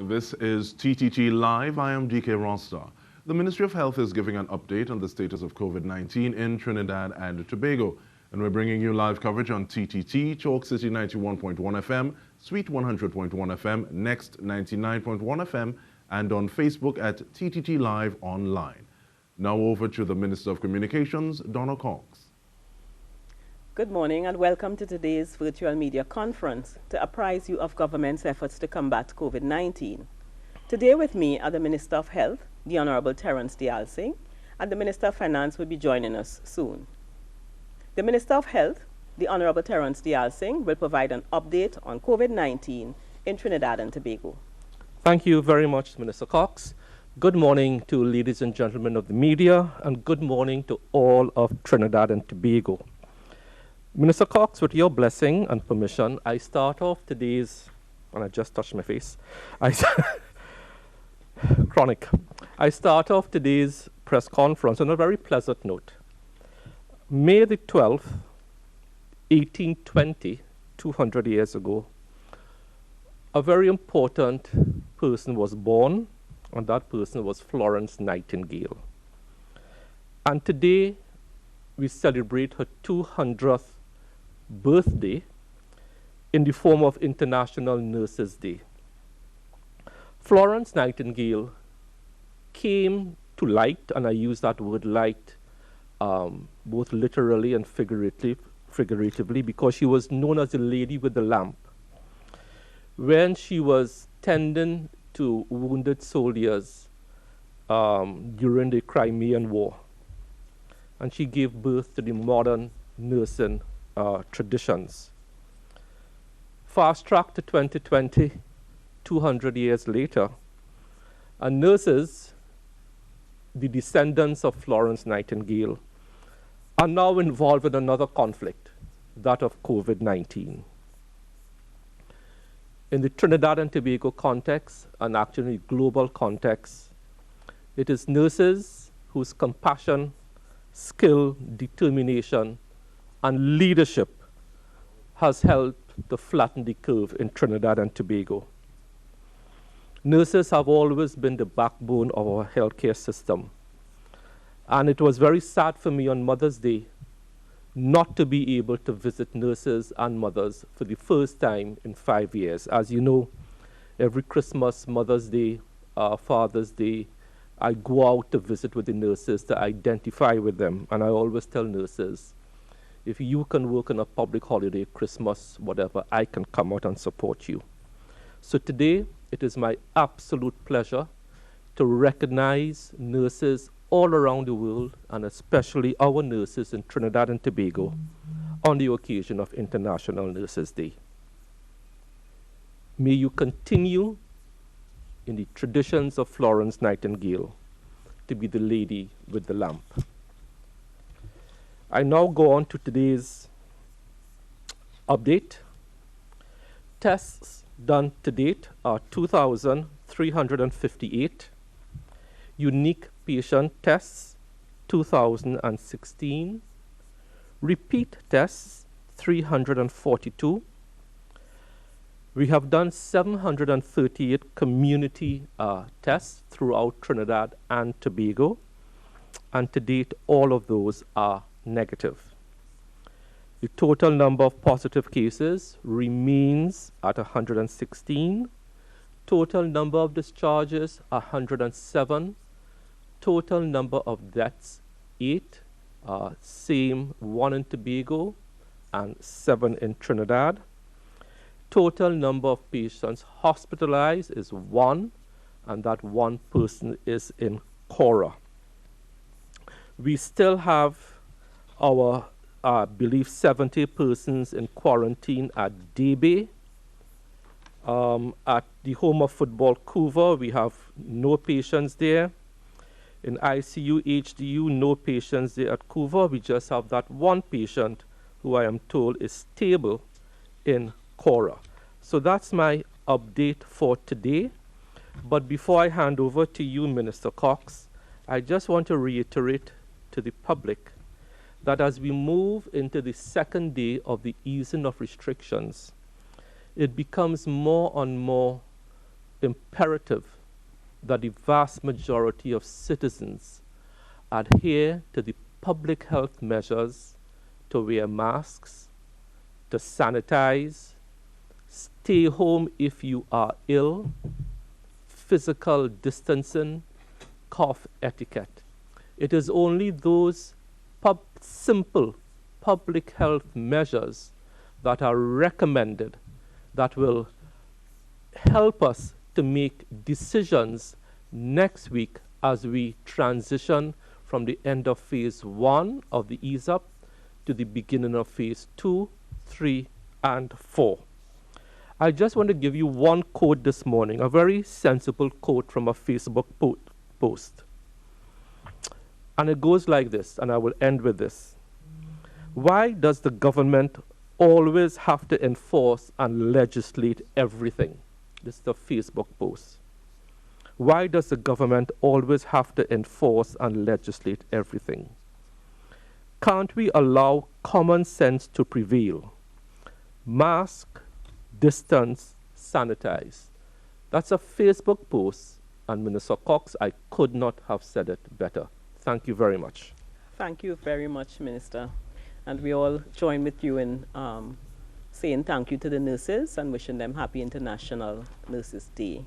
This is TTT Live. I am DK Rostar. The Ministry of Health is giving an update on the status of COVID-19 in Trinidad and Tobago. And we're bringing you live coverage on TTT, Chalk City 91.1 FM, Sweet 100.1 FM, Next 99.1 FM, and on Facebook at TTT Live Online. Now over to the Minister of Communications, Donna Cox. Good morning and welcome to today's virtual media conference to apprise you of government's efforts to combat COVID-19. Today with me are the Minister of Health, the Honorable Terence Dialsing, and the Minister of Finance will be joining us soon. The Minister of Health, the Honorable Terence Dialsing, will provide an update on COVID-19 in Trinidad and Tobago. Thank you very much, Minister Cox. Good morning to ladies and gentlemen of the media, and good morning to all of Trinidad and Tobago. Minister Cox, with your blessing and permission, I start off today's, and I just touched my face, chronic. I start off today's press conference on a very pleasant note. May the 12th, 1820, 200 years ago, a very important person was born, and that person was Florence Nightingale. And today, we celebrate her 200th birthday in the form of International Nurses Day. Florence Nightingale came to light, and I use that word light both literally and figuratively, because she was known as the Lady with the Lamp. When she was tending to wounded soldiers during the Crimean War, and she gave birth to the modern nursing traditions. Fast track to 2020, 200 years later, and nurses, the descendants of Florence Nightingale, are now involved in another conflict, that of COVID-19. In the Trinidad and Tobago context, and actually global context, it is nurses whose compassion, skill, determination, and leadership has helped to flatten the curve in Trinidad and Tobago. Nurses have always been the backbone of our healthcare system. And it was very sad for me on Mother's Day not to be able to visit nurses and mothers for the first time in 5 years. As you know, every Christmas, Mother's Day, Father's Day, I go out to visit with the nurses to identify with them. And I always tell nurses, if you can work on a public holiday, Christmas, whatever, I can come out and support you. So today, it is my absolute pleasure to recognize nurses all around the world, and especially our nurses in Trinidad and Tobago, on the occasion of International Nurses Day. May you continue in the traditions of Florence Nightingale to be the lady with the lamp. I now go on to today's update. Tests done to date are 2,358. Unique patient tests, 2,016. Repeat tests, 342. We have done 738 community tests throughout Trinidad and Tobago. And to date, all of those are negative. The total number of positive cases remains at 116. Total number of discharges, 107. Total number of deaths, 8. Same 1 in Tobago and 7 in Trinidad. Total number of patients hospitalized is 1, and that 1 person is in Cora. We still have our, I believe, 70 persons in quarantine at Debe. At the Home of Football, Couva, we have no patients there. In ICU, HDU, no patients there at Couva. We just have that 1 patient who I am told is stable in Cora. So that's my update for today. But before I hand over to you, Minister Cox, I just want to reiterate to the public that as we move into the second day of the easing of restrictions, it becomes more and more imperative that the vast majority of citizens adhere to the public health measures to wear masks, to sanitize, stay home if you are ill, physical distancing, cough etiquette. It is only those simple public health measures that are recommended that will help us to make decisions next week as we transition from the end of phase 1 of the ease up to the beginning of phase 2, 3, and 4. I just want to give you one quote this morning, a very sensible quote from a Facebook post. And it goes like this, and I will end with this. Why does the government always have to enforce and legislate everything? This is the Facebook post. Why does the government always have to enforce and legislate everything? Can't we allow common sense to prevail? Mask, distance, sanitize. That's a Facebook post, and Minister Cox, I could not have said it better. Thank you very much. Thank you very much, Minister. And we all join with you in saying thank you to the nurses and wishing them happy International Nurses Day.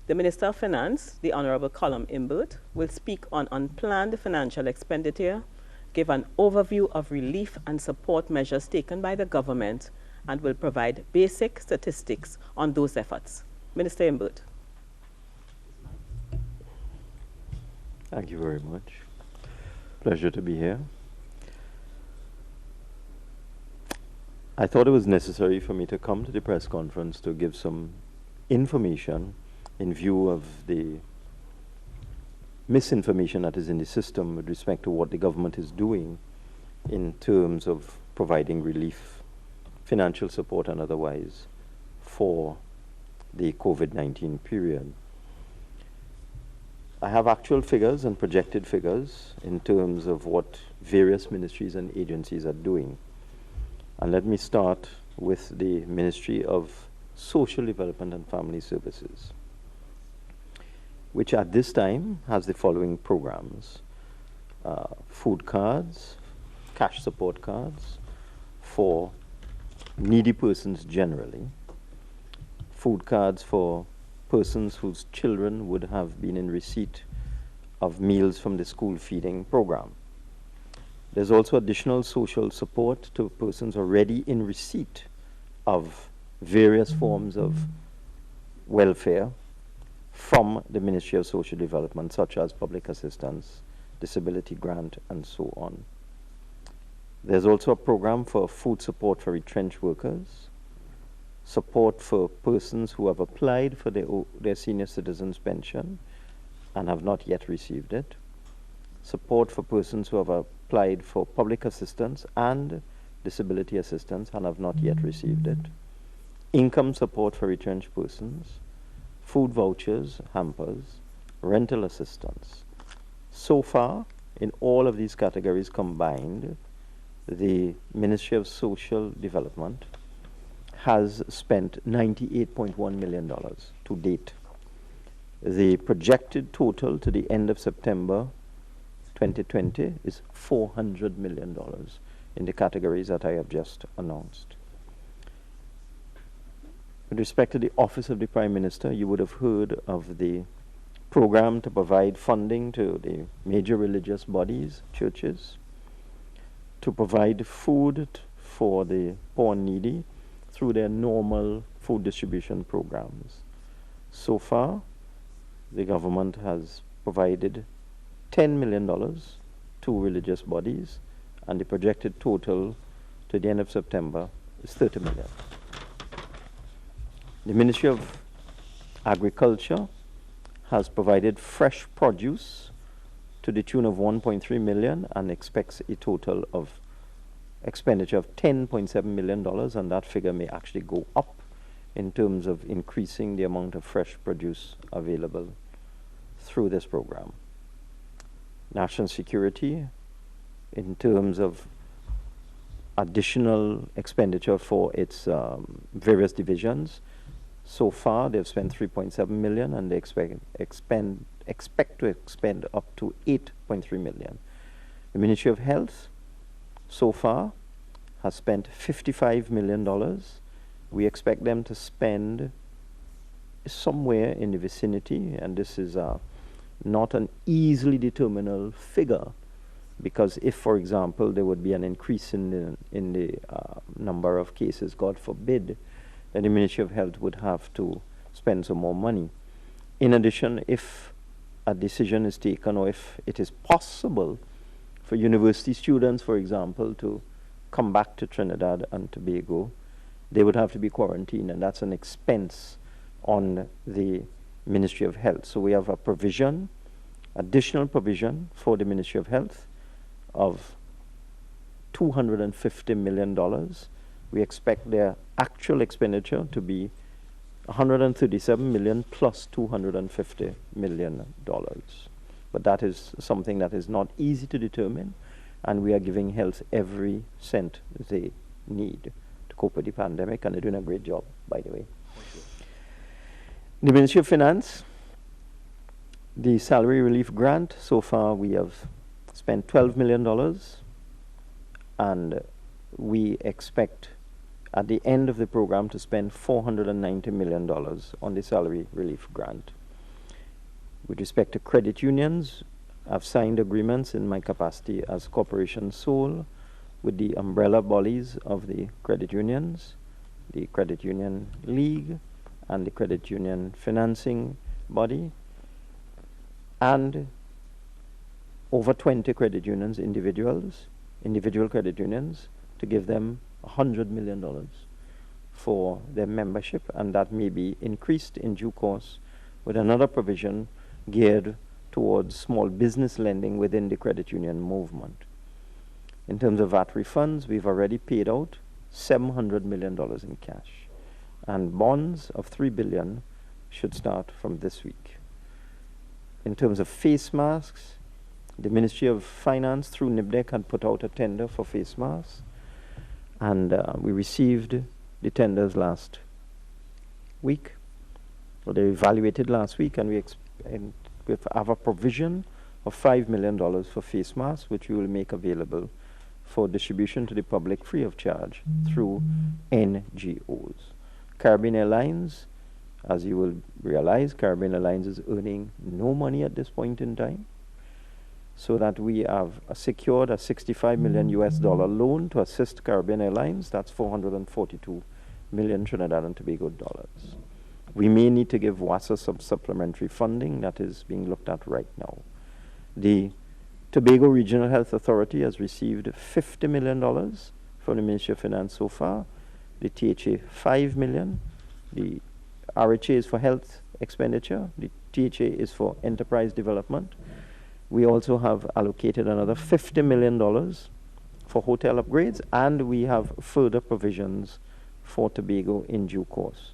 The Minister of Finance, the Honorable Colum Imbert, will speak on unplanned financial expenditure, give an overview of relief and support measures taken by the government, and will provide basic statistics on those efforts. Minister Imbert. Thank you very much. Pleasure to be here. I thought it was necessary for me to come to the press conference to give some information in view of the misinformation that is in the system with respect to what the government is doing in terms of providing relief, financial support and otherwise for the COVID-19 period. I have actual figures and projected figures in terms of what various ministries and agencies are doing. And let me start with the Ministry of Social Development and Family Services, which at this time has the following programs: food cards, cash support cards for needy persons generally, food cards for persons whose children would have been in receipt of meals from the school feeding program. There's also additional social support to persons already in receipt of various forms of welfare from the Ministry of Social Development, such as public assistance, disability grant, and so on. There's also a program for food support for retrenched workers, support for persons who have applied for their senior citizens pension and have not yet received it, support for persons who have applied for public assistance and disability assistance and have not yet received it, income support for retrenched persons, food vouchers, hampers, rental assistance. So far, in all of these categories combined, the Ministry of Social Development has spent $98.1 million to date. The projected total to the end of September 2020 is $400 million in the categories that I have just announced. With respect to the Office of the Prime Minister, you would have heard of the program to provide funding to the major religious bodies, churches, to provide food for the poor and needy through their normal food distribution programs. So far, the government has provided $10 million to religious bodies, and the projected total to the end of September is $30 million. The Ministry of Agriculture has provided fresh produce to the tune of $1.3 million and expects a total of expenditure of $10.7 million, and that figure may actually go up in terms of increasing the amount of fresh produce available through this program. National security, in terms of additional expenditure for its various divisions, So far, they've spent 3.7 million, and they expect to expend up to 8.3 million. The Ministry of Health, so far, has spent $55 million. We expect them to spend somewhere in the vicinity, and this is not an easily determinable figure, because if, for example, there would be an increase in the number of cases, God forbid, then the Ministry of Health would have to spend some more money. In addition, if a decision is taken, or if it is possible for university students, for example, to come back to Trinidad and Tobago, they would have to be quarantined, and that's an expense on the Ministry of Health. So we have a provision, additional provision for the Ministry of Health of $250 million. We expect their actual expenditure to be $137 million plus $250 million. But that is something that is not easy to determine, and we are giving health every cent they need to cope with the pandemic, and they're doing a great job, by the way. The Ministry of Finance, the salary relief grant, so far we have spent $12 million, and we expect at the end of the program to spend $490 million on the salary relief grant. With respect to credit unions, I've signed agreements in my capacity as corporation sole with the umbrella bodies of the credit unions, the Credit Union League, and the Credit Union Financing Body, and over 20 credit unions, individual credit unions, to give them $100 million for their membership, and that may be increased in due course with another provision geared towards small business lending within the credit union movement. In terms of VAT refunds, we've already paid out $700 million in cash, and bonds of $3 billion should start from this week. In terms of face masks, the Ministry of Finance through NIBDEC had put out a tender for face masks, and we received the tenders last week. Well, they evaluated last week, and we have a provision of $5 million for face masks, which we will make available for distribution to the public free of charge through NGOs. Caribbean Airlines, as you will realize, Caribbean Airlines is earning no money at this point in time, so that we have secured a $65 million loan to assist Caribbean Airlines. That's 442 million Trinidad and Tobago dollars. We may need to give WASA some supplementary funding that is being looked at right now. The Tobago Regional Health Authority has received $50 million from the Ministry of Finance so far. The THA, $5 million. The RHA is for health expenditure. The THA is for enterprise development. We also have allocated another $50 million for hotel upgrades, and we have further provisions for Tobago in due course.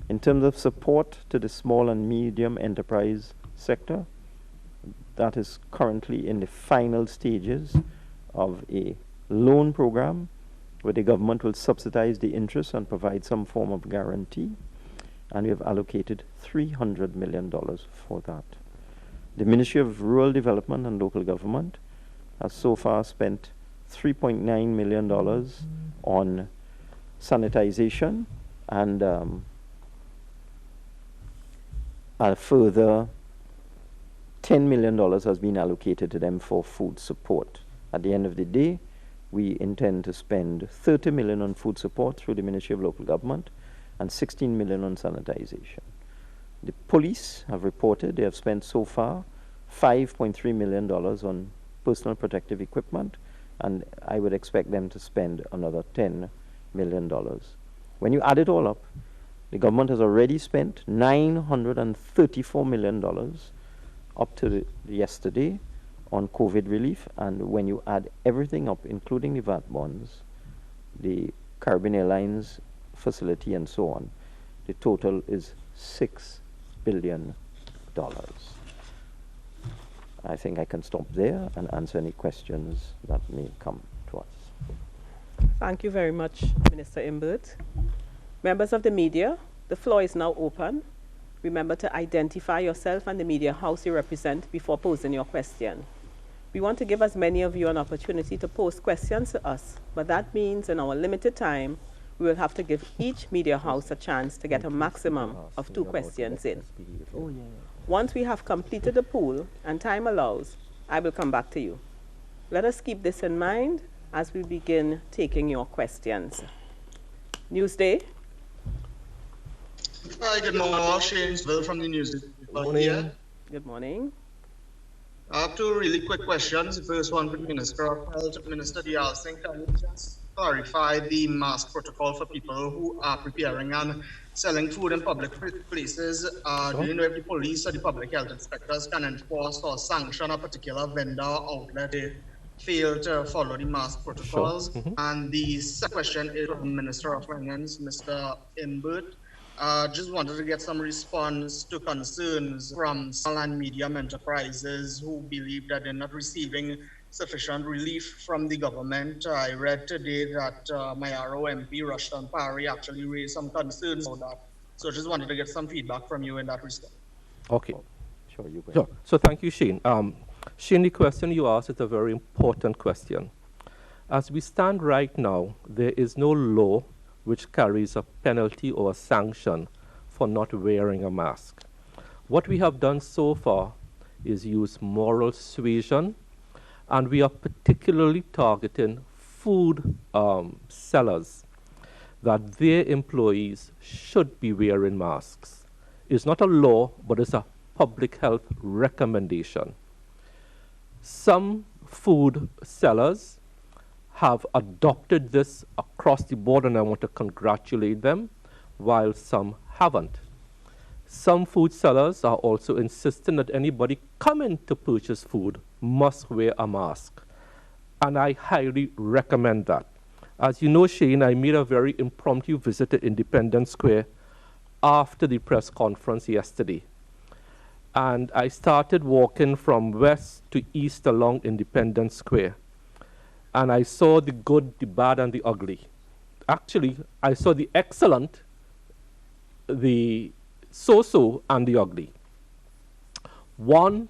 In terms of support to the small and medium enterprise sector, that is currently in the final stages of a loan program where the government will subsidize the interest and provide some form of guarantee, and we have allocated $300 million for that. The Ministry of Rural Development and Local Government has so far spent $3.9 million on sanitization, and a further $10 million has been allocated to them for food support. At the end of the day, we intend to spend $30 million on food support through the Ministry of Local Government and $16 million on sanitization. The police have reported they have spent so far $5.3 million on personal protective equipment, and I would expect them to spend another $10 million. When you add it all up, the government has already spent $934 million up to yesterday on COVID relief, and when you add everything up, including the VAT bonds, the Caribbean Airlines facility and so on, the total is $6 billion. I think I can stop there and answer any questions that may come to us. Thank you very much, Minister Imbert. Members of the media, The floor is now open. Remember to identify yourself and the media house you represent before posing your question. We want to give as many of you an opportunity to pose questions to us, but that means in our limited time, we will have to give each media house a chance to get a maximum of 2 questions in. Once we have completed the pool and time allows, I will come back to you. Let us keep this in mind as we begin taking your questions. Newsday. Hi, good morning. Shane Will from the News. Good morning. Good morning. I have 2 really quick questions. The first one for the Minister of Health. Minister Dial Singh, can you just clarify the mask protocol for people who are preparing and selling food in public places? Do you know if the police or the public health inspectors can enforce or sanction a particular vendor outlet they fail to follow the mask protocols? And the second question is from the Minister of Finance, Mr. Imbert. Just wanted to get some response to concerns from small and medium enterprises who believe that they're not receiving sufficient relief from the government. I read today that Mayaro MP Rushton Parry actually raised some concerns about that. So just wanted to get some feedback from you in that respect. Okay. Sure, you go ahead. Sure. So thank you, Shane. Shane, the question you asked is a very important question. As we stand right now, there is no law which carries a penalty or a sanction for not wearing a mask. What we have done so far is use moral suasion, and we are particularly targeting food sellers that their employees should be wearing masks. It's not a law, but it's a public health recommendation. Some food sellers have adopted this across the board, and I want to congratulate them, while some haven't. Some food sellers are also insisting that anybody coming to purchase food must wear a mask, and I highly recommend that. As you know, Shane, I made a very impromptu visit to Independence Square after the press conference yesterday, and I started walking from west to east along Independence Square. And I saw the good, the bad, and the ugly. Actually, I saw the excellent, the so-so, and the ugly. One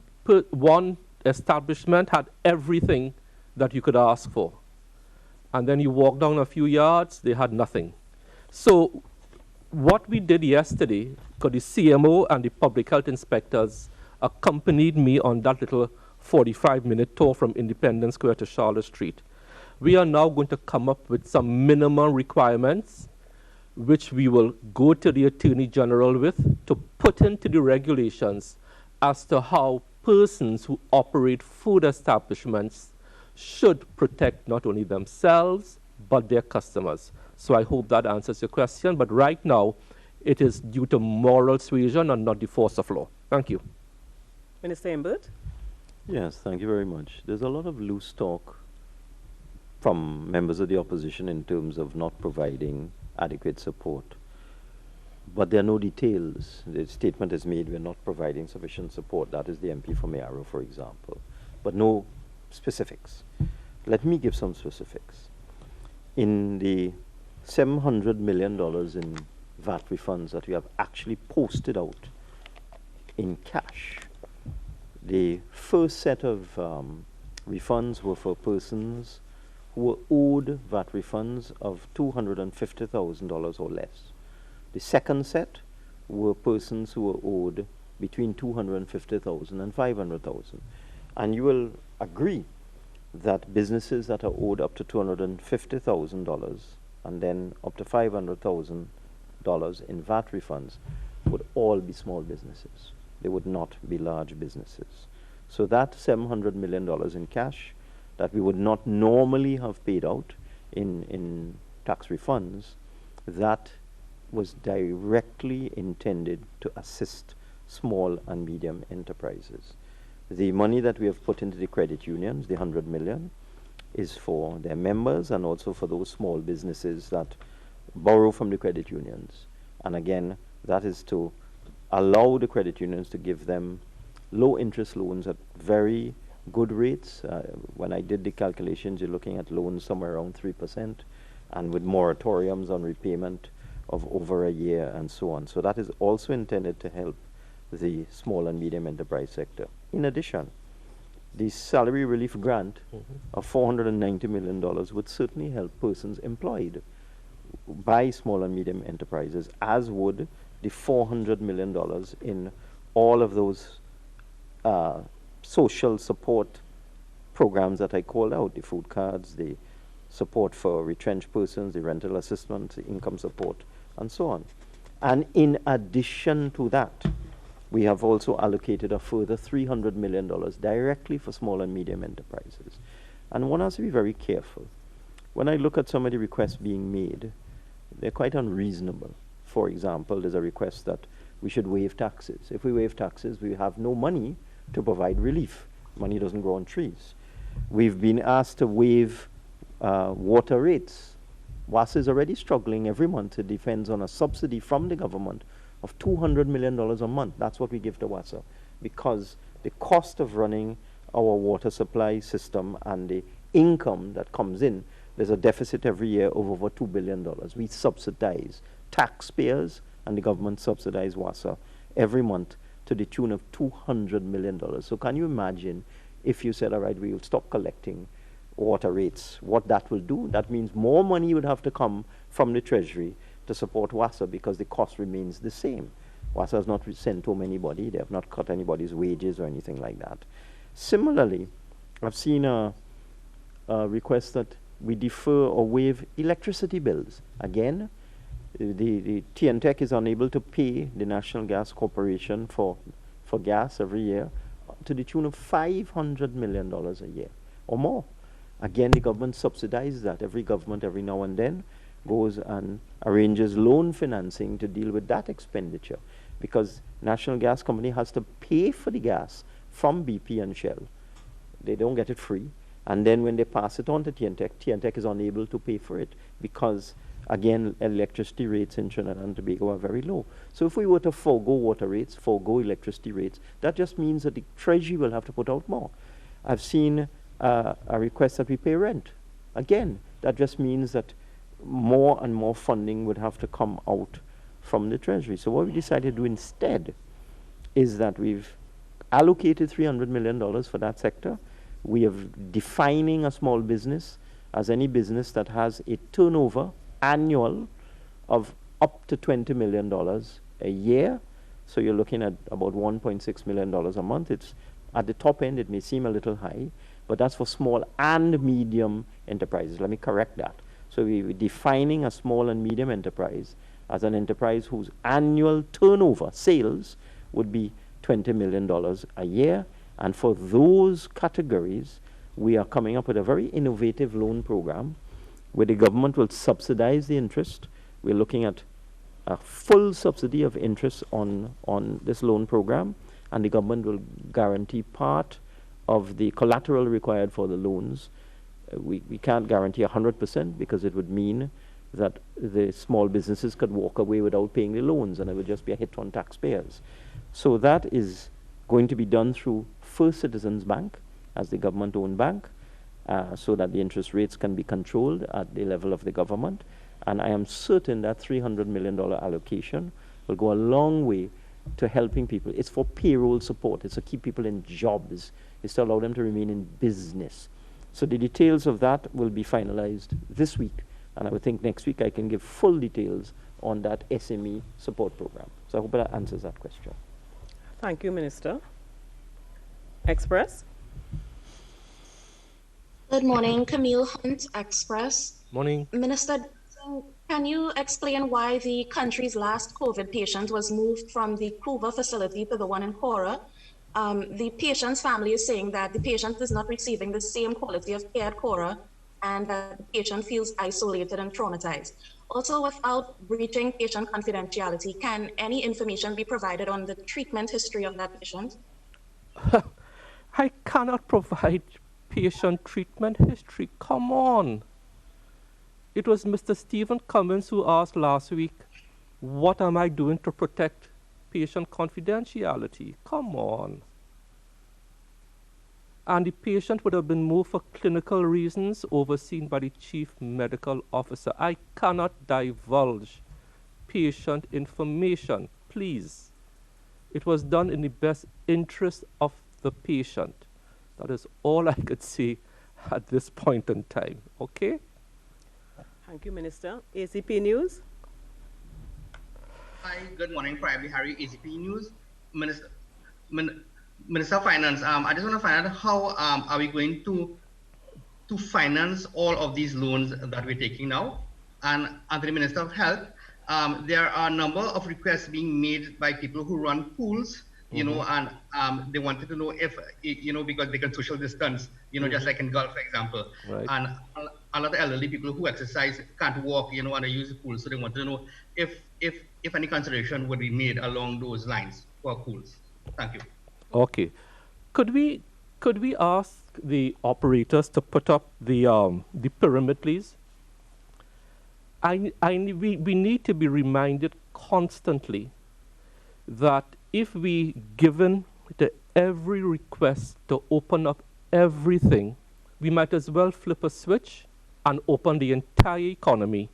establishment had everything that you could ask for. And then you walk down a few yards, they had nothing. So what we did yesterday, because the CMO and the public health inspectors accompanied me on that little 45-minute tour from Independence Square to Charlotte Street. We are now going to come up with some minimum requirements, which we will go to the Attorney General with to put into the regulations as to how persons who operate food establishments should protect not only themselves, but their customers. So I hope that answers your question, but right now, it is due to moral suasion and not the force of law. Thank you. Minister Imbert. Yes, thank you very much. There's a lot of loose talk from members of the opposition in terms of not providing adequate support. But there are no details. The statement is made, we're not providing sufficient support. That is the MP from Mayaro, for example. But no specifics. Let me give some specifics. In the $700 million in VAT refunds that we have actually posted out in cash, the first set of refunds were for persons who were owed VAT refunds of $250,000 or less. The second set were persons who were owed between $250,000 and $500,000. And you will agree that businesses that are owed up to $250,000 and then up to $500,000 in VAT refunds would all be small businesses. They would not be large businesses. So that $700 million in cash that we would not normally have paid out in tax refunds, that was directly intended to assist small and medium enterprises. The money that we have put into the credit unions, the 100 million, is for their members and also for those small businesses that borrow from the credit unions. And again, that is to allow the credit unions to give them low interest loans at very good rates. When I did the calculations, you're looking at loans somewhere around 3%, and with moratoriums on repayment of over a year and so on. So that is also intended to help the small and medium enterprise sector. In addition, the salary relief grant of $490 million would certainly help persons employed by small and medium enterprises, as would the $400 million in all of those social support programs that I called out, the food cards, the support for retrenched persons, the rental assistance, the income support, and so on. And in addition to that, we have also allocated a further $300 million directly for small and medium enterprises. And one has to be very careful. When I look at some of the requests being made, they're quite unreasonable. For example, there's a request that we should waive taxes. If we waive taxes, we have no money to provide relief. Money doesn't grow on trees. We've been asked to waive water rates. WASA is already struggling every month. It depends on a subsidy from the government of $200 million a month. That's what we give to WASA, because the cost of running our water supply system and the income that comes in, there's a deficit every year of over $2 billion. We subsidize taxpayers, and the government subsidize WASA every month to the tune of $200 million. So can you imagine if you said, all right, we will stop collecting water rates, what that will do? That means more money would have to come from the Treasury to support WASA, because the cost remains the same. WASA has not sent home anybody. They have not cut anybody's wages or anything like that. Similarly, I've seen a request that we defer or waive electricity bills. Again, the TNTEC is unable to pay the National Gas Corporation for gas every year to the tune of $500 million a year or more. Again, the government subsidizes that. Every government, every now and then, goes and arranges loan financing to deal with that expenditure, because National Gas Company has to pay for the gas from BP and Shell. They don't get it free. And then when they pass it on to TNTEC, TNTEC is unable to pay for it because, again, electricity rates in Trinidad and Tobago are very low. So if we were to forego water rates, forego electricity rates, that just means that the Treasury will have to put out more. I've seen a request that we pay rent. Again, that just means that more and more funding would have to come out from the Treasury. So what we decided to do instead is that we've allocated $300 million for that sector. We are defining a small business as any business that has a turnover annual of up to $20 million a year. So you're looking at about $1.6 million a month. It's at the top end, it may seem a little high, but that's for small and medium enterprises. Let me correct that. So we're defining a small and medium enterprise as an enterprise whose annual turnover, sales, would be $20 million a year. And for those categories, we are coming up with a very innovative loan program where the government will subsidize the interest. We're looking at a full subsidy of interest on this loan program, and the government will guarantee part of the collateral required for the loans. We can't guarantee 100% because it would mean that the small businesses could walk away without paying the loans, and it would just be a hit on taxpayers. So that is going to be done through First Citizens Bank as the government-owned bank, so that the interest rates can be controlled at the level of the government. And I am certain that $300 million allocation will go a long way to helping people. It's for payroll support. It's to keep people in jobs. It's to allow them to remain in business. So the details of that will be finalized this week. And I would think next week I can give full details on that SME support program. So I hope that answers that question. Thank you, Minister. Express. Good morning, Camille Hunt, Express. Morning. Minister, can you explain why the country's last COVID patient was moved from the Kruger facility to the one in Cora? The patient's family is saying that the patient is not receiving the same quality of care at Cora, and that the patient feels isolated and traumatized. Also, without breaching patient confidentiality, can any information be provided on the treatment history of that patient? I cannot provide patient treatment history. Come on. It was Mr. Stephen Cummins who asked last week, what am I doing to protect patient confidentiality? Come on. And the patient would have been moved for clinical reasons overseen by the chief medical officer. I cannot divulge patient information. Please. It was done in the best interest of the patient. That is all I could say at this point in time. Okay? Thank you, Minister. ACP News. Hi, good morning. Private Harry, ACP News. Minister of Finance, I just want to find out how are we going to finance all of these loans that we're taking now? And under the Minister of Health, there are a number of requests being made by people who run pools, you know, and they wanted to know if, you know, because they can social distance, you know, just like in Gulf, for example. Right. And a lot of elderly people who exercise can't walk, you know, and they use the pool. So they want to know if any consideration would be made along those lines for pools. Thank you. Okay. Could we ask the operators to put up the pyramid, please? We need to be reminded constantly that if we given to every request to open up everything, we might as well flip a switch and open the entire economy.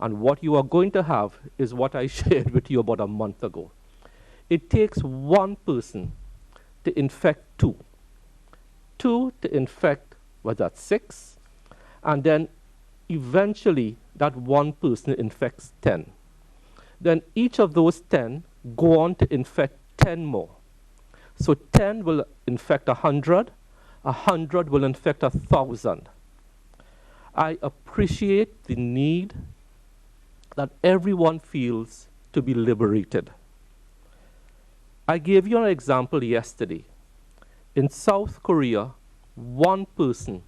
And what you are going to have is what I shared with you about a month ago. It takes one person to infect two to infect, what's that, 6? And then eventually that one person infects 10. Then each of those 10 go on to infect 10 more. So 10 will infect 100, 100 will infect 1,000. I appreciate the need that everyone feels to be liberated. I gave you an example yesterday. In South Korea, one person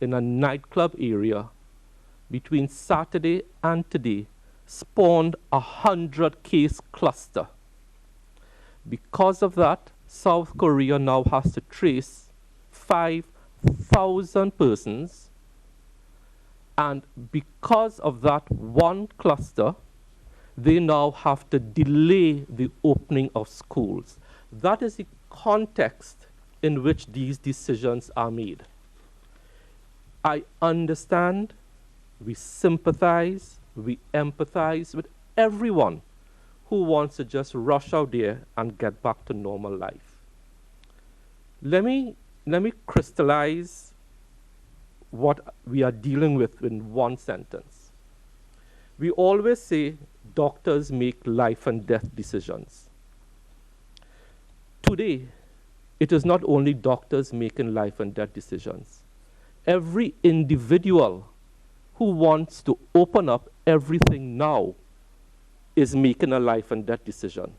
in a nightclub area between Saturday and today spawned a 100-case cluster. Because of that, South Korea now has to trace 5,000 persons, and because of that one cluster, they now have to delay the opening of schools. That is the context in which these decisions are made. I understand, we sympathize, we empathize with everyone who wants to just rush out there and get back to normal life. Let me crystallize what we are dealing with in one sentence. We always say doctors make life and death decisions. Today, it is not only doctors making life and death decisions. Every individual who wants to open up everything now is making a life and death decision.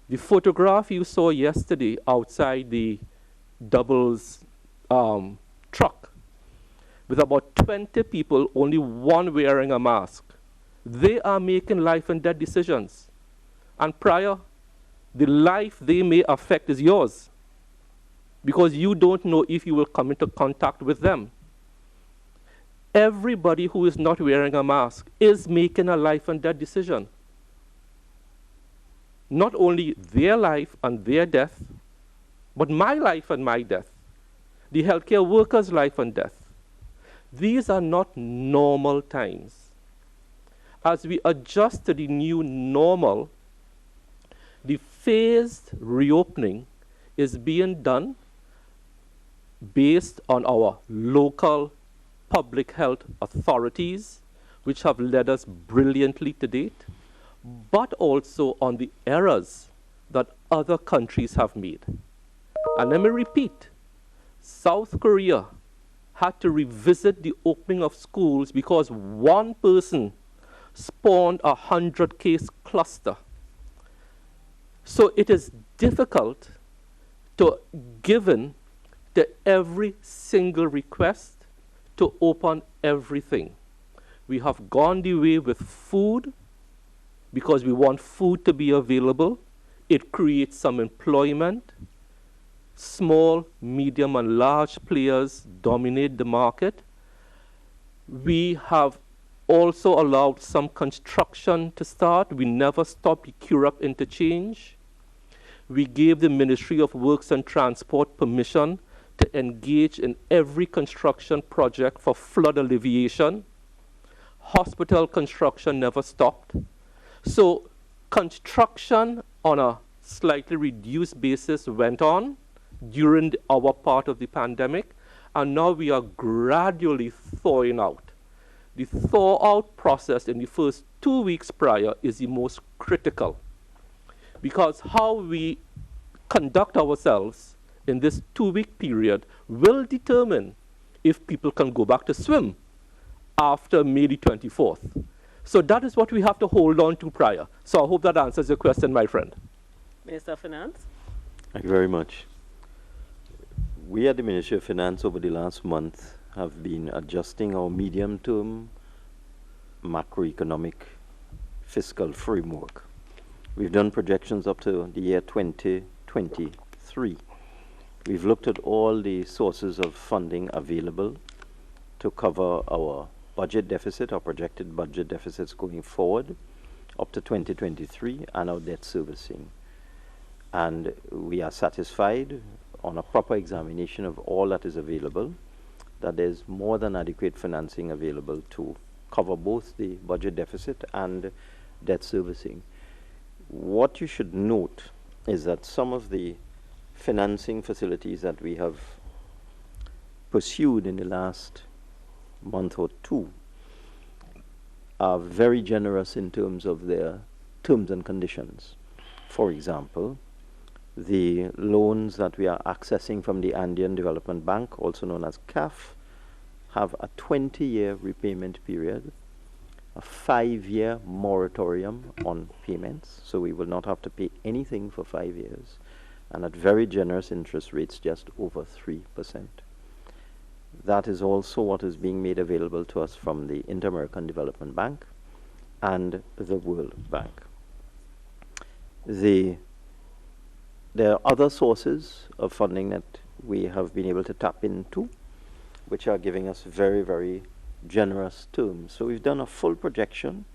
The photograph you saw yesterday outside the Doubles truck with about 20 people, only one wearing a mask. They are making life and death decisions. And prior, the life they may affect is yours, because you don't know if you will come into contact with them. Everybody who is not wearing a mask is making a life and death decision. Not only their life and their death, but my life and my death, the healthcare workers' life and death. These are not normal times. As we adjust to the new normal, the phased reopening is being done based on our local public health authorities, which have led us brilliantly to date, but also on the errors that other countries have made. And let me repeat, South Korea had to revisit the opening of schools because one person spawned a 100-case cluster. So it is difficult to give in to every single request to open everything. We have gone the way with food because we want food to be available. It creates some employment. Small, medium, and large players dominate the market. We have also allowed some construction to start. We never stopped the Curep interchange. We gave the Ministry of Works and Transport permission to engage in every construction project for flood alleviation. Hospital construction never stopped. So construction on a slightly reduced basis went on during our part of the pandemic, and now we are gradually thawing out. The thaw-out process in the first 2 weeks prior is the most critical, because how we conduct ourselves in this 2-week period will determine if people can go back to swim after May the 24th. So that is what we have to hold on to prior. So I hope that answers your question, my friend. Minister of Finance. Thank you very much. We at the Ministry of Finance over the last month have been adjusting our medium-term macroeconomic fiscal framework. We've done projections up to the year 2023. We've looked at all the sources of funding available to cover our budget deficit, our projected budget deficits going forward up to 2023, and our debt servicing. And we are satisfied on a proper examination of all that is available that there's more than adequate financing available to cover both the budget deficit and debt servicing. What you should note is that some of the financing facilities that we have pursued in the last month or two are very generous in terms of their terms and conditions. For example, the loans that we are accessing from the Andean Development Bank, also known as CAF, have a 20-year repayment period, a 5-year moratorium on payments, so we will not have to pay anything for 5 years, and at very generous interest rates, just over 3%. That is also what is being made available to us from the Inter-American Development Bank and the World Bank. There are other sources of funding that we have been able to tap into, which are giving us very, very generous terms. So we've done a full projection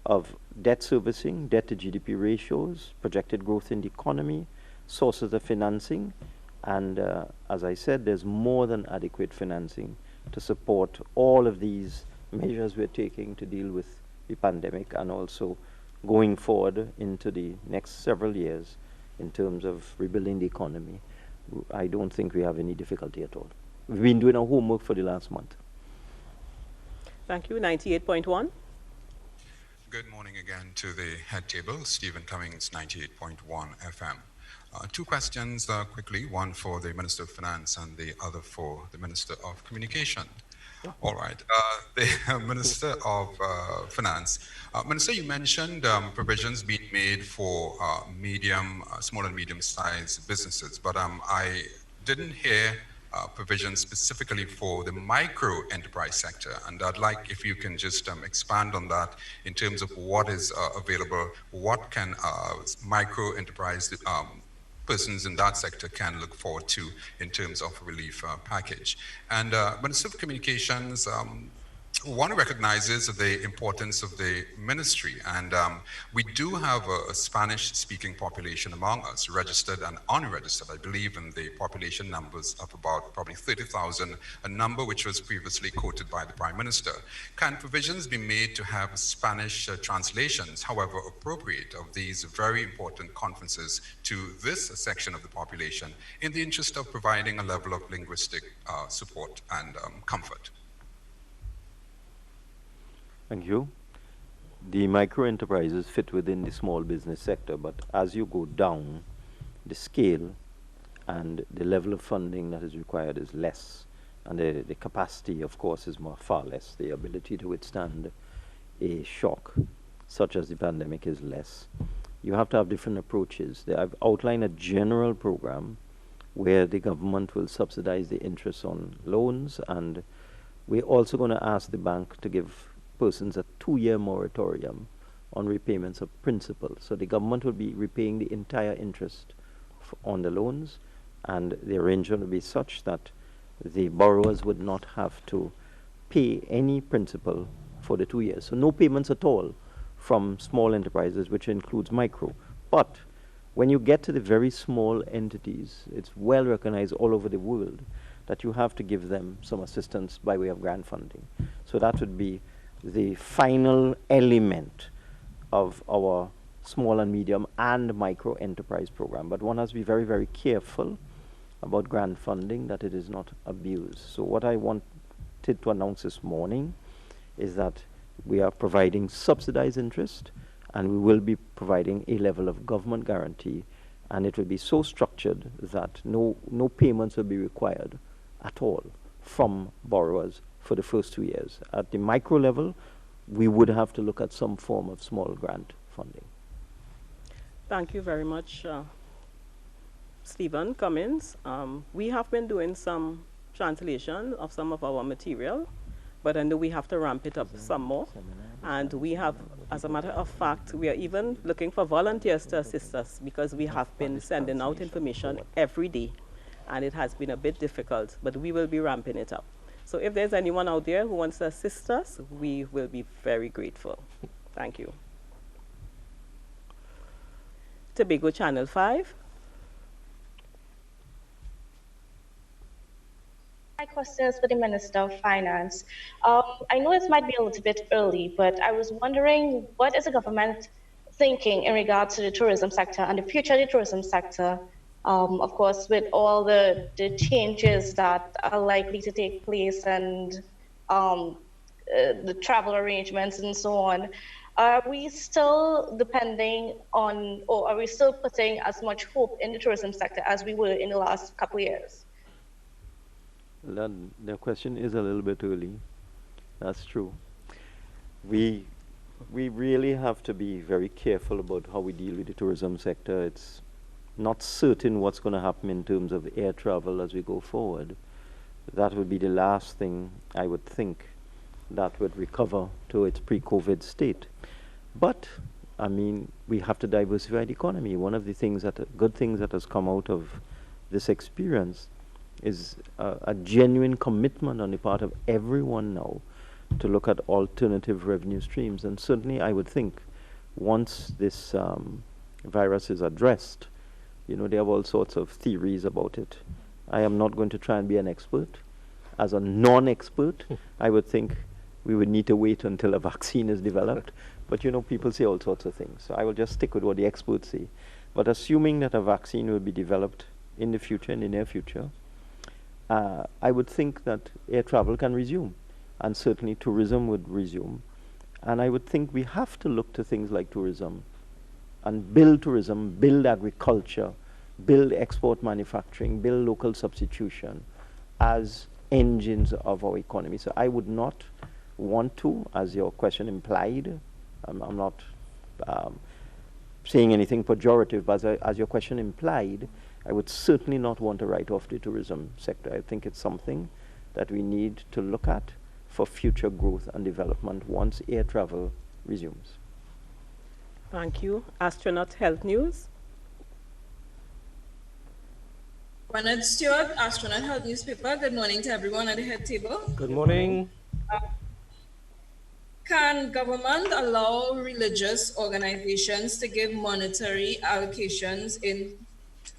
of debt servicing, debt to GDP ratios, projected growth in the economy, sources of financing, and as I said, there's more than adequate financing to support all of these measures we're taking to deal with the pandemic and also going forward into the next several years in terms of rebuilding the economy. I don't think we have any difficulty at all. We've been doing our homework for the last month. Thank you. 98.1. Good morning again to the head table. Stephen Cummings, 98.1 FM. Two questions quickly, one for the Minister of Finance and the other for the Minister of Communication. All right. The Minister of Finance. Minister, you mentioned provisions being made for small and medium-sized businesses, but I didn't hear provisions specifically for the micro enterprise sector, and I'd like if you can just expand on that in terms of what is available, what can micro enterprise persons in that sector can look forward to in terms of a relief package. And Minister of Communications, one recognizes the importance of the ministry, and we do have a Spanish-speaking population among us, registered and unregistered. I believe in the population numbers of about probably 30,000, a number which was previously quoted by the Prime Minister. Can provisions be made to have Spanish translations, however appropriate, of these very important conferences to this section of the population in the interest of providing a level of linguistic support and comfort? Thank you. The micro enterprises fit within the small business sector, but as you go down, the scale and the level of funding that is required is less, and the capacity, of course, is far less. The ability to withstand a shock such as the pandemic is less. You have to have different approaches. I've outlined a general program where the government will subsidize the interest on loans, and we're also going to ask the bank to give persons a 2-year moratorium on repayments of principal. So the government will be repaying the entire interest on the loans, and the arrangement will be such that the borrowers would not have to pay any principal for the 2 years. So no payments at all from small enterprises, which includes micro. But when you get to the very small entities, it's well recognized all over the world that you have to give them some assistance by way of grant funding. So that would be the final element of our small and medium and micro enterprise program. But one has to be very, very careful about grant funding, that it is not abused. So what I wanted to announce this morning is that we are providing subsidized interest, and we will be providing a level of government guarantee, and it will be so structured that no payments will be required at all from borrowers for the first 2 years. At the micro level, we would have to look at some form of small grant funding. Thank you very much, Stephen Cummins. We have been doing some translation of some of our material, but I know we have to ramp it up some more. And we have, as a matter of fact, we are even looking for volunteers to assist us, because we have been sending out information every day, and it has been a bit difficult, but we will be ramping it up. So if there's anyone out there who wants to assist us, we will be very grateful. Thank you. Tobago Channel 5. My question is for the Minister of Finance. I know it might be a little bit early, but I was wondering, what is the government thinking in regards to the tourism sector and the future of the tourism sector? Of course, with all the changes that are likely to take place and the travel arrangements and so on, are we still depending on, or are we still putting as much hope in the tourism sector as we were in the last couple of years? The question is a little bit early. That's true. We really have to be very careful about how we deal with the tourism sector. It's not certain what's going to happen in terms of air travel as we go forward. That would be the last thing I would think that would recover to its pre-COVID state. But, I mean, we have to diversify the economy. One of the things good things that has come out of this experience is a genuine commitment on the part of everyone now to look at alternative revenue streams. And certainly I would think once this virus is addressed, you know, they have all sorts of theories about it. I am not going to try and be an expert. As a non-expert, I would think we would need to wait until a vaccine is developed. But, you know, people say all sorts of things. So I will just stick with what the experts say. But assuming that a vaccine will be developed in the future, in the near future, I would think that air travel can resume, and certainly tourism would resume. And I would think we have to look to things like tourism and build agriculture, build export manufacturing, build local substitution as engines of our economy. So I would not want to, as your question implied, I'm not saying anything pejorative, but as your question implied, I would certainly not want to write off the tourism sector. I think it's something that we need to look at for future growth and development once air travel resumes. Thank you. Astronaut Health News. Bernard Stewart, Astronaut Health Newspaper. Good morning to everyone at the head table. Good morning. Can government allow religious organizations to give monetary allocations in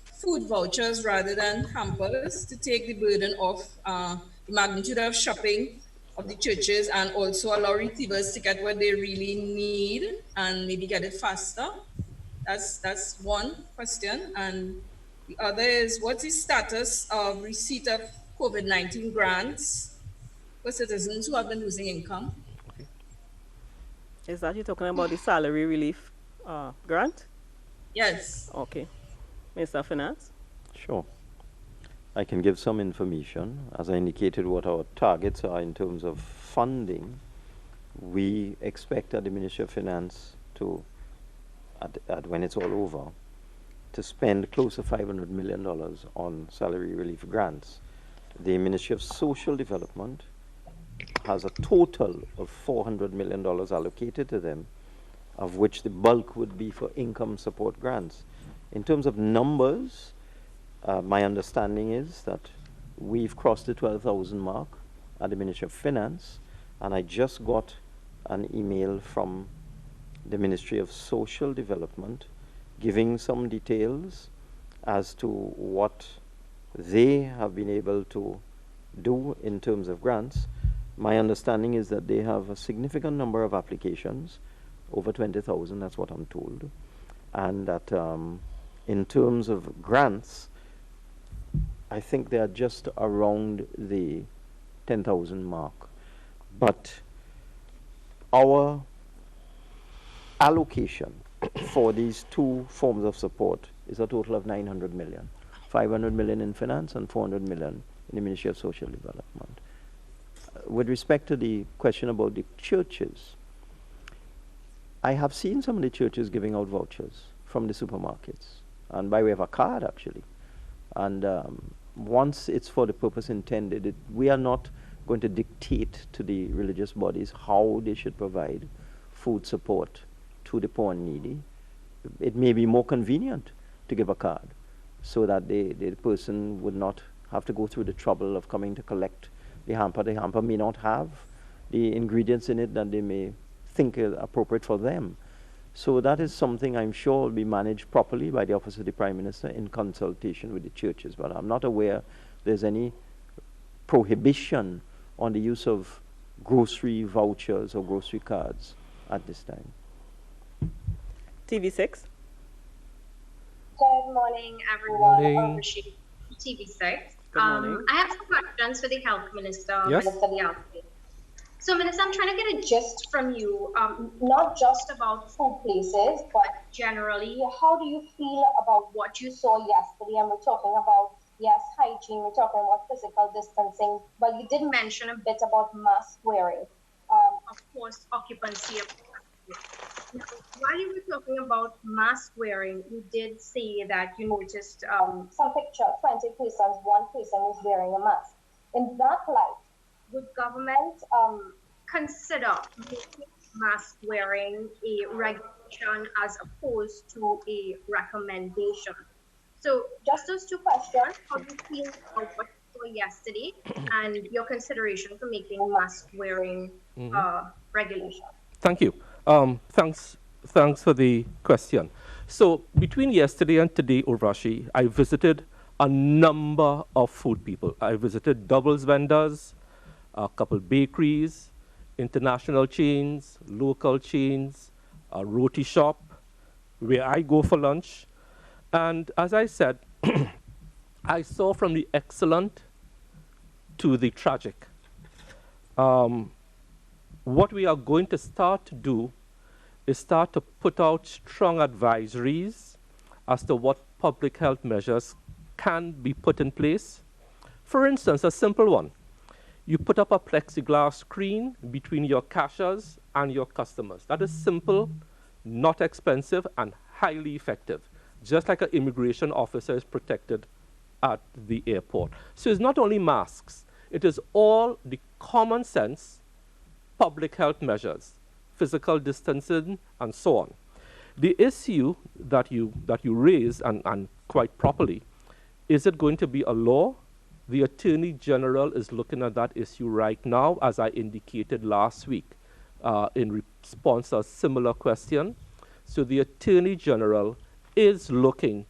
food vouchers rather than hampers to take the burden of the magnitude of shopping of the churches, and also allow receivers to get what they really need and maybe get it faster? That's one question. And the other is, what's the status of receipt of COVID-19 grants for citizens who have been losing income? Is that you're talking about the salary relief grant? Yes. Okay. Minister of Finance? Sure. I can give some information. As I indicated what our targets are in terms of funding, we expect at the Ministry of Finance to, when it's all over, to spend close to $500 million on salary relief grants. The Ministry of Social Development has a total of $400 million allocated to them, of which the bulk would be for income support grants. In terms of numbers, my understanding is that we've crossed the 12,000 mark at the Ministry of Finance, and I just got an email from the Ministry of Social Development giving some details as to what they have been able to do in terms of grants. My understanding is that they have a significant number of applications, over 20,000, that's what I'm told. And that in terms of grants, I think they are just around the 10,000 mark. But our allocation for these two forms of support is a total of 900 million. 500 million in finance and 400 million in the Ministry of Social Development. With respect to the question about the churches, I have seen some of the churches giving out vouchers from the supermarkets, and by way of a card actually. And once it's for the purpose intended, we are not going to dictate to the religious bodies how they should provide food support to the poor and needy. It may be more convenient to give a card so that the person would not have to go through the trouble of coming to collect the hamper. The hamper may not have the ingredients in it that they may think is appropriate for them. So that is something I'm sure will be managed properly by the Office of the Prime Minister in consultation with the churches. But I'm not aware there's any prohibition on the use of grocery vouchers or grocery cards at this time. TV6. Good morning, everyone. Morning. TV6. Good morning. I have some questions for the Health Minister, Yes. Minister Dialsingh. So, Minister, I'm trying to get a gist from you, not just about food places, but generally, how do you feel about what you saw yesterday? And we're talking about, yes, hygiene, we're talking about physical distancing, but you did mention a bit about mask wearing, of course, occupancy of. Now, while you were talking about mask wearing, you did say that you noticed some picture, 20 persons, one person was wearing a mask. In that light, would government consider making mask wearing a regulation as opposed to a recommendation? So just those two questions, how do you feel about what you saw yesterday and your consideration for making mask wearing regulation? Thank you. Thanks for the question. So between yesterday and today, Urvashi, I visited a number of food people. I visited doubles vendors, a couple bakeries, international chains, local chains, a roti shop, where I go for lunch. And as I said, I saw from the excellent to the tragic. What we are going to start to do is start to put out strong advisories as to what public health measures can be put in place. For instance, a simple one. You put up a plexiglass screen between your cashiers and your customers. That is simple, not expensive, and highly effective, just like an immigration officer is protected at the airport. So it's not only masks, it is all the common sense public health measures, physical distancing, and so on. The issue that you raised, and quite properly, is it going to be a law? The Attorney General is looking at that issue right now, as I indicated last week in response to a similar question. So the Attorney General is looking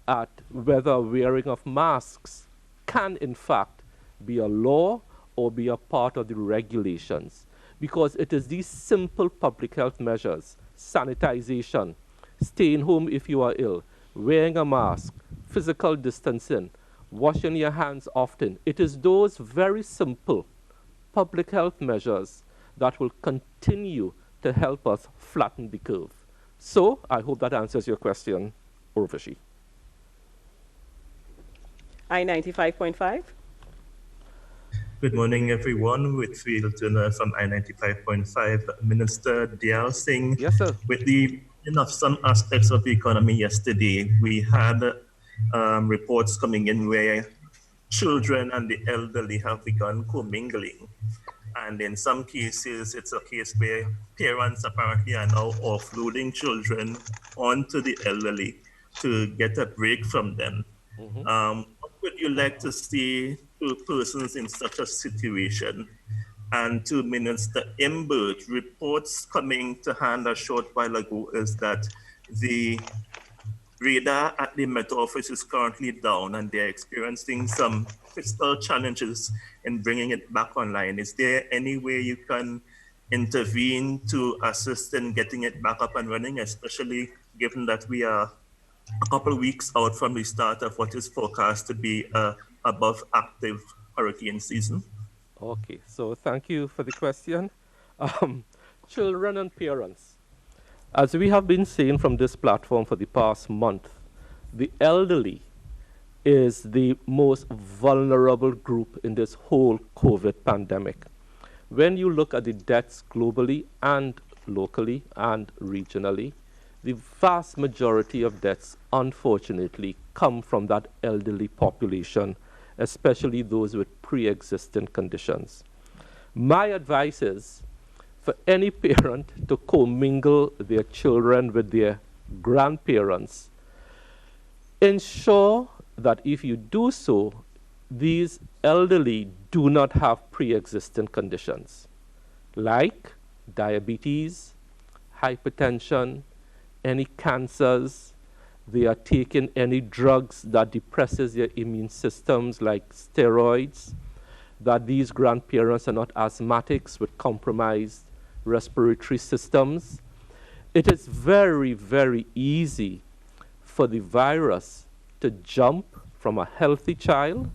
at whether wearing of masks can in fact be a law or be a part of the regulations. Because it is these simple public health measures, sanitization, staying home if you are ill, wearing a mask, physical distancing, washing your hands often. It is those very simple public health measures that will continue to help us flatten the curve. So I hope that answers your question, Urvashi. I-95.5. Good morning, everyone. Whitfield Turner from I-95.5. Minister Dialsingh. Yes, sir. With the of some aspects of the economy yesterday, we had reports coming in where children and the elderly have begun commingling. And in some cases, it's a case where parents apparently are now offloading children onto the elderly to get a break from them. What would you like to see to persons in such a situation? And to Minister Imbert, reports coming to hand a short while ago is that the radar at the Met Office is currently down and they're experiencing some fiscal challenges in bringing it back online. Is there any way you can intervene to assist in getting it back up and running, especially given that we are a couple of weeks out from the start of what is forecast to be above active hurricane season? Okay, so thank you for the question. Children and parents. As we have been saying from this platform for the past month, the elderly is the most vulnerable group in this whole COVID pandemic. When you look at the deaths globally and locally and regionally, the vast majority of deaths, unfortunately, come from that elderly population, especially those with pre-existing conditions. My advice is for any parent to commingle their children with their grandparents. Ensure that if you do so, these elderly do not have pre-existing conditions like diabetes, hypertension, any cancers. They are taking any drugs that depresses their immune systems like steroids, that these grandparents are not asthmatics with compromised respiratory systems. It is very, very easy for the virus to jump from a healthy child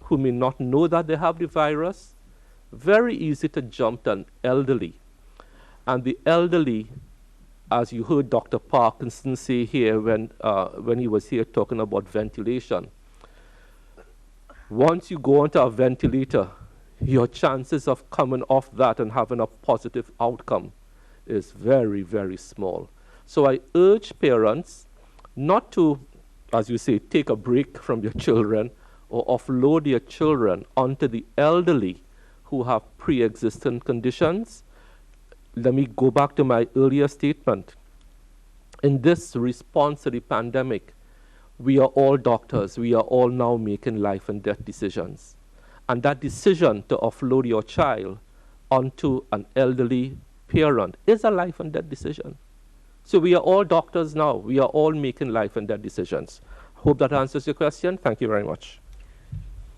who may not know that they have the virus, very easy to jump to an elderly. And the elderly, as you heard Dr. Parkinson say here when he was here talking about ventilation, once you go onto a ventilator, your chances of coming off that and having a positive outcome is very, very small. So I urge parents not to, as you say, take a break from your children or offload your children onto the elderly who have pre-existing conditions. Let me go back to my earlier statement. In this response to the pandemic, we are all doctors. We are all now making life and death decisions. And that decision to offload your child onto an elderly parent is a life and death decision. So we are all doctors now. We are all making life and death decisions. Hope that answers your question. Thank you very much.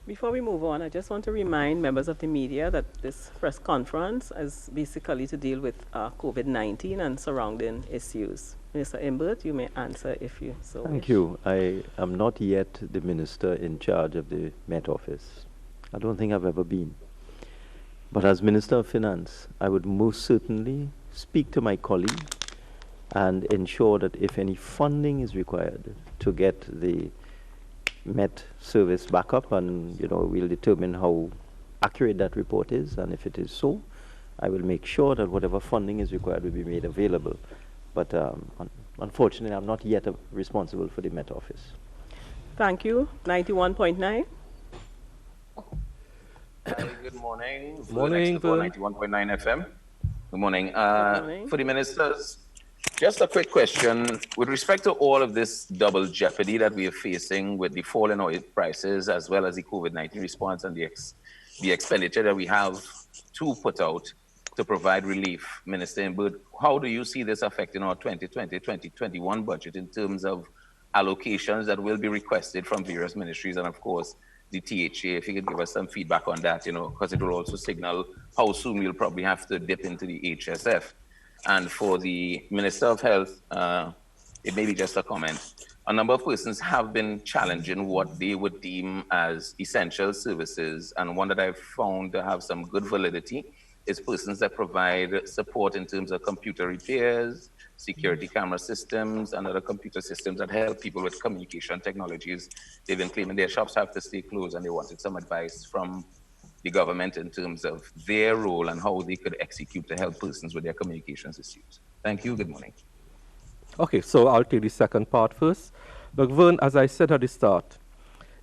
Before we move on, I just want to remind members of the media that this press conference is basically to deal with COVID-19 and surrounding issues. Mr. Imbert, you may answer if you so wish. Thank you. I am not yet the minister in charge of the Met Office. I don't think I've ever been. But as Minister of Finance, I would most certainly speak to my colleague and ensure that if any funding is required to get the Met service back up, and we'll determine how accurate that report is, and if it is so, I will make sure that whatever funding is required will be made available. But unfortunately, I'm not yet responsible for the Met Office. Thank you. 91.9. Good morning. Good morning. 91.9 FM. Good morning. Good morning. For the ministers, just a quick question. With respect to all of this double jeopardy that we are facing with the fall in oil prices, as well as the COVID-19 response and the expenditure that we have to put out to provide relief, Minister Imbert, how do you see this affecting our 2020-2021 budget in terms of allocations that will be requested from various ministries and, of course, the THA? If you could give us some feedback on that, because it will also signal how soon we'll probably have to dip into the HSF. And for the Minister of Health, it may be just a comment. A number of persons have been challenging what they would deem as essential services, and one that I've found to have some good validity is persons that provide support in terms of computer repairs, security camera systems, and other computer systems that help people with communication technologies. They've been claiming their shops have to stay closed, and they wanted some advice from the government in terms of their role and how they could execute to help persons with their communications issues. Thank you. Good morning. Okay, so I'll take the second part first. But Vern, as I said at the start,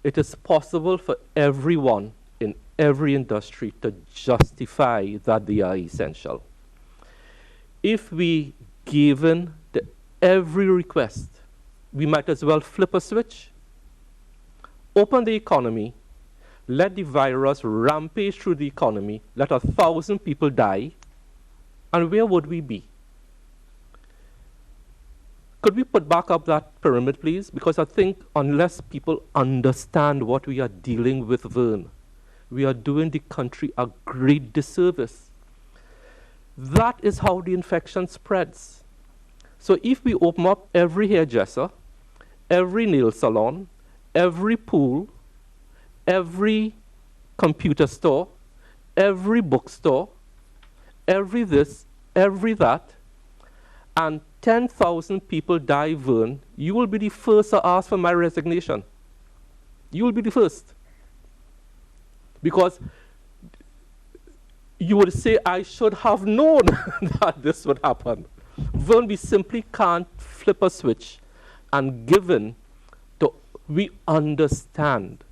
it is possible for everyone in every industry to justify that they are essential. If we give in to every request, we might as well flip a switch, open the economy, let the virus rampage through the economy, let 1,000 people die, and where would we be? Could we put back up that pyramid, please? Because I think unless people understand what we are dealing with, Vern, we are doing the country a great disservice. That is how the infection spreads. So if we open up every hairdresser, every nail salon, every pool, every computer store, every bookstore, every this, every that, and 10,000 people die, Vern, you will be the first to ask for my resignation. You will be the first. Because you would say, I should have known that this would happen. Vern, we simply can't flip a switch. And given, we understand.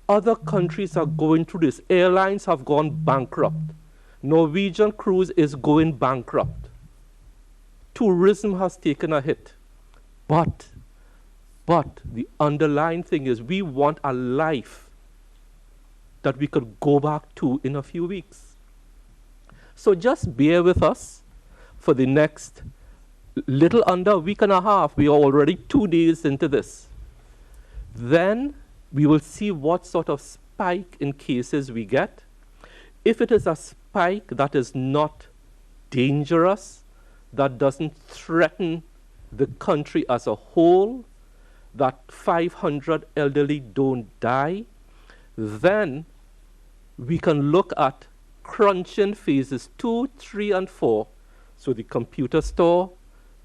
Other countries are going through this. Airlines have gone bankrupt. Norwegian Cruise is going bankrupt. Tourism has taken a hit. But the underlying thing is we want a life that we could go back to in a few weeks. So just bear with us for the next little under a week and a half. We are already 2 days into this. Then we will see what sort of spike in cases we get. If it is a spike that is not dangerous, that doesn't threaten the country as a whole, that 500 elderly don't die, then we can look at crunching phases 2, 3, and 4. So the computer store,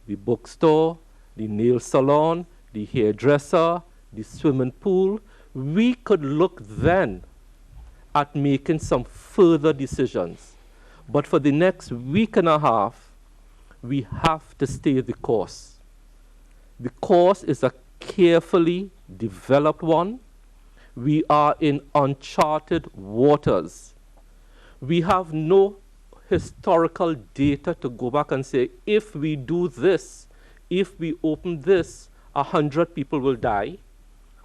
the bookstore, the nail salon, the hairdresser, the swimming pool. We could look then at making some further decisions. But for the next week and a half, we have to stay the course. The course is a carefully developed one. We are in uncharted waters. We have no historical data to go back and say, if we do this, if we open this, 100 people will die,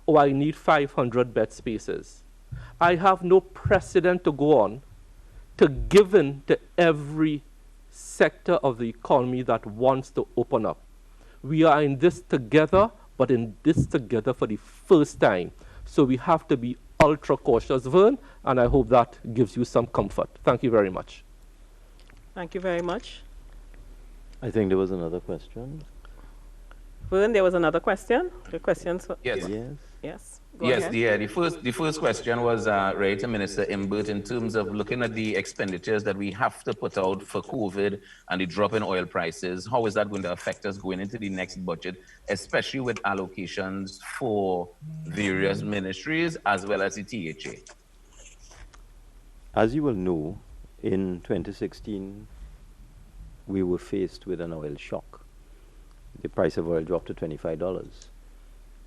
or I need 500 bed spaces. I have no precedent to go on to give in to every sector of the economy that wants to open up. We are in this together, but in this together for the first time. So we have to be ultra cautious, Vern, and I hope that gives you some comfort. Thank you very much. Thank you very much. I think there was another question. Vern, there was another question. The questions. Yes. Yes. Yes. Yes, ahead. the first question was right to Minister Imbert in terms of looking at the expenditures that we have to put out for COVID and the drop in oil prices. How is that going to affect us going into the next budget, especially with allocations for various ministries as well as the THA? As you will know, in 2016, we were faced with an oil shock. The price of oil dropped to $25.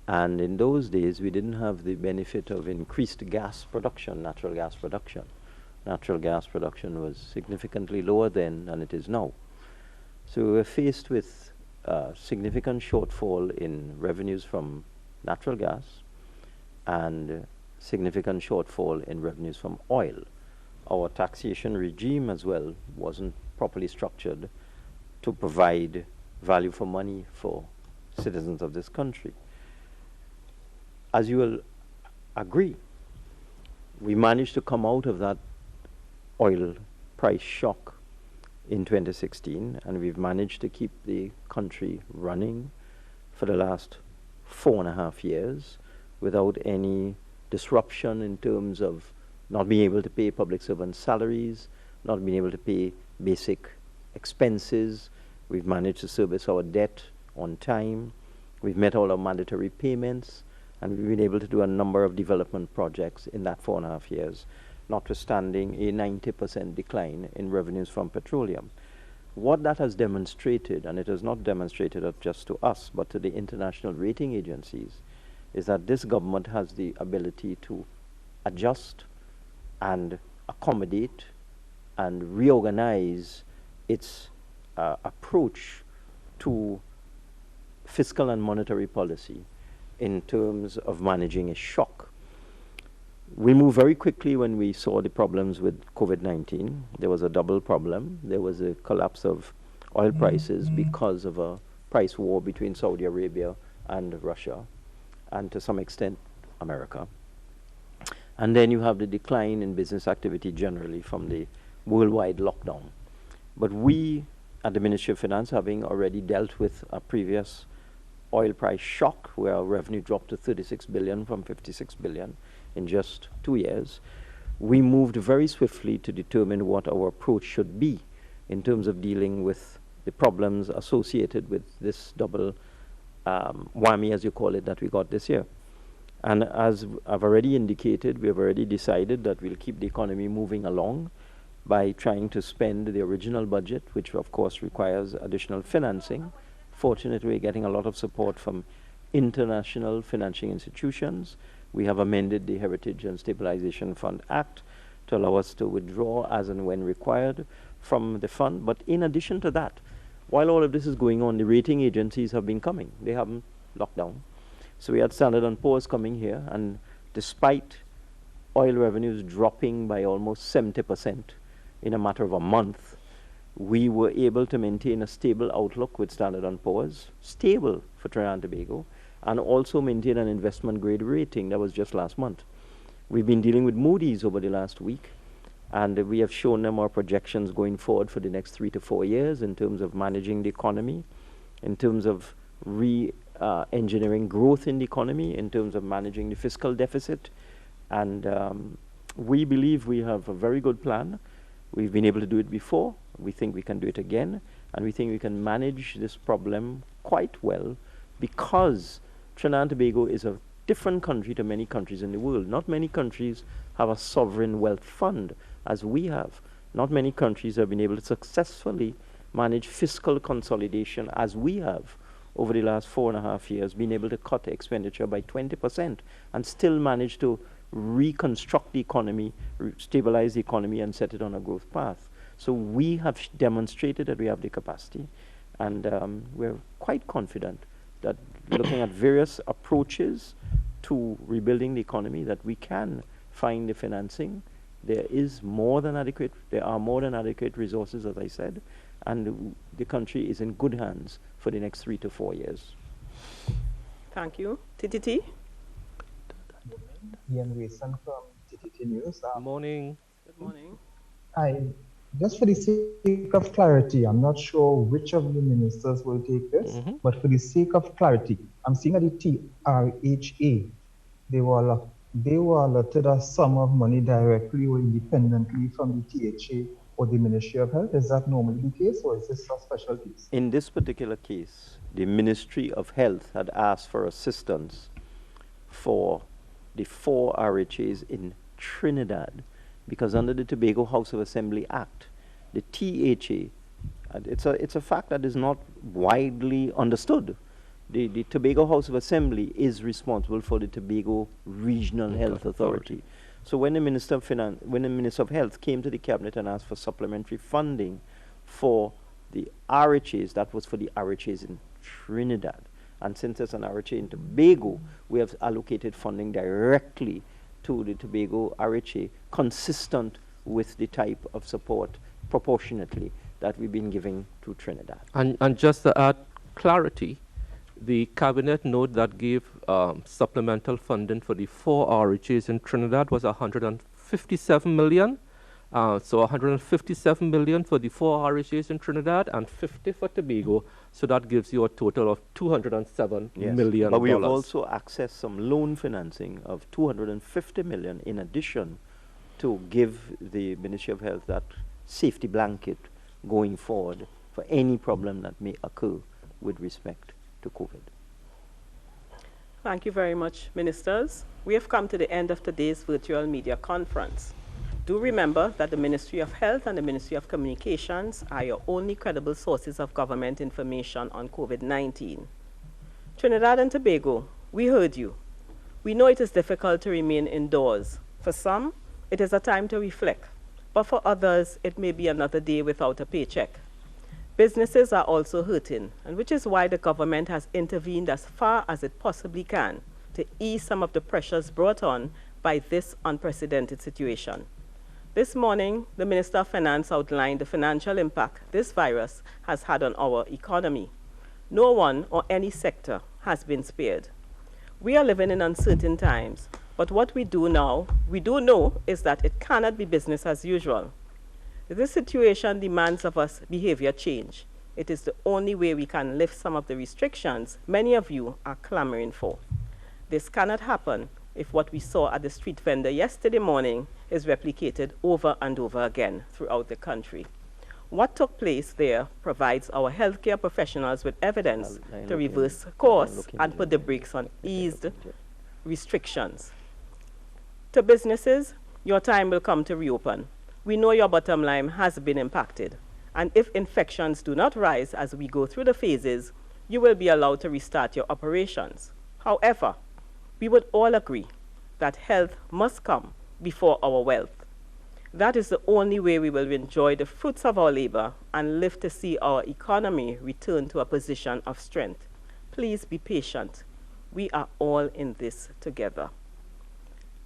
And in those days, we didn't have the benefit of increased gas production, natural gas production. Natural gas production was significantly lower then than it is now. So we were faced with a significant shortfall in revenues from natural gas and significant shortfall in revenues from oil. Our taxation regime as well wasn't properly structured to provide value for money for citizens of this country. As you will agree, we managed to come out of that oil price shock in 2016, and we've managed to keep the country running for the last 4.5 years without any disruption in terms of not being able to pay public servants' salaries, not being able to pay basic expenses. We've managed to service our debt on time. We've met all our mandatory payments. And we've been able to do a number of development projects in that 4.5 years, notwithstanding a 90% decline in revenues from petroleum. What that has demonstrated, and it has not demonstrated just to us, but to the international rating agencies, is that this government has the ability to adjust and accommodate and reorganize its approach to fiscal and monetary policy in terms of managing a shock. We moved very quickly when we saw the problems with COVID-19. There was a double problem. There was a collapse of oil prices because of a price war between Saudi Arabia and Russia, and to some extent America. And then you have the decline in business activity generally from the worldwide lockdown. But we at the Ministry of Finance, having already dealt with a previous oil price shock where our revenue dropped to 36 billion from 56 billion in just 2 years, we moved very swiftly to determine what our approach should be in terms of dealing with the problems associated with this double whammy, as you call it, that we got this year. And as I've already indicated, we have already decided that we'll keep the economy moving along by trying to spend the original budget, which of course requires additional financing. Fortunately, we're getting a lot of support from international financing institutions. We have amended the Heritage and Stabilization Fund Act to allow us to withdraw as and when required from the fund. But in addition to that, while all of this is going on, the rating agencies have been coming. They haven't locked down. So we had Standard & Poor's coming here, and despite oil revenues dropping by almost 70% in a matter of a month, we were able to maintain a stable outlook with Standard & Poor's, stable for Trinidad and Tobago, and also maintain an investment grade rating. That was just last month. We've been dealing with Moody's over the last week, and we have shown them our projections going forward for the next 3 to 4 years in terms of managing the economy, in terms of engineering growth in the economy, in terms of managing the fiscal deficit. And we believe we have a very good plan. We've been able to do it before. We think we can do it again. And we think we can manage this problem quite well because Trinidad and Tobago is a different country to many countries in the world. Not many countries have a sovereign wealth fund as we have. Not many countries have been able to successfully manage fiscal consolidation as we have over the last 4.5 years, being able to cut expenditure by 20% and still manage to reconstruct the economy, stabilize the economy, and set it on a growth path. So we have demonstrated that we have the capacity, and we're quite confident that looking at various approaches to rebuilding the economy, that we can find the financing. There are more than adequate resources, as I said, and the country is in good hands for the next 3 to 4 years. Thank you. TTT? Ian Wilson from TTT News. Good morning. Good morning. Just for the sake of clarity, I'm not sure which of the ministers will take this, but for the sake of clarity, I'm seeing at the TRHA, they were allotted a sum of money directly or independently from the THA or the Ministry of Health. Is that normally the case, or is this a special case? In this particular case, the Ministry of Health had asked for assistance for the 4 RHAs in Trinidad, because under the Tobago House of Assembly Act, the THA, it's a fact that is not widely understood. The Tobago House of Assembly is responsible for the Tobago Regional Health Authority. So when the Minister of Health came to the Cabinet and asked for supplementary funding for the RHAs, that was for the RHAs in Trinidad. And since there's an RHA in Tobago, we have allocated funding directly to the Tobago RHA, consistent with the type of support proportionately that we've been giving to Trinidad. And just to add clarity, the Cabinet note that gave supplemental funding for the 4 RHAs in Trinidad was 157 million. So 157 million for the 4 RHAs in Trinidad and 50 for Tobago. So that gives you a total of $207 million. But we have also accessed some loan financing of 250 million in addition to give the Ministry of Health that safety blanket going forward for any problem that may occur with respect to COVID. Thank you very much, ministers. We have come to the end of today's virtual media conference. Do remember that the Ministry of Health and the Ministry of Communications are your only credible sources of government information on COVID-19. Trinidad and Tobago, we heard you. We know it is difficult to remain indoors. For some, it is a time to reflect, but for others, it may be another day without a paycheck. Businesses are also hurting, and which is why the government has intervened as far as it possibly can to ease some of the pressures brought on by this unprecedented situation. This morning, the Minister of Finance outlined the financial impact this virus has had on our economy. No one or any sector has been spared. We are living in uncertain times, but what we do know is that it cannot be business as usual. This situation demands of us behavior change. It is the only way we can lift some of the restrictions many of you are clamoring for. This cannot happen if what we saw at the street vendor yesterday morning is replicated over and over again throughout the country. What took place there provides our healthcare professionals with evidence to reverse course and put the brakes on eased restrictions. To businesses, your time will come to reopen. We know your bottom line has been impacted, and if infections do not rise as we go through the phases, you will be allowed to restart your operations. However, we would all agree that health must come before our wealth. That is the only way we will enjoy the fruits of our labor and live to see our economy return to a position of strength. Please be patient. We are all in this together.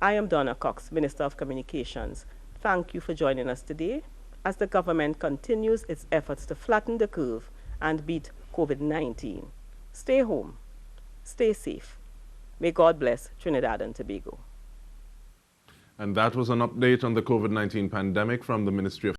I am Donna Cox, Minister of Communications. Thank you for joining us today as the government continues its efforts to flatten the curve and beat COVID-19. Stay home. Stay safe. May God bless Trinidad and Tobago. And that was an update on the COVID-19 pandemic from the Ministry of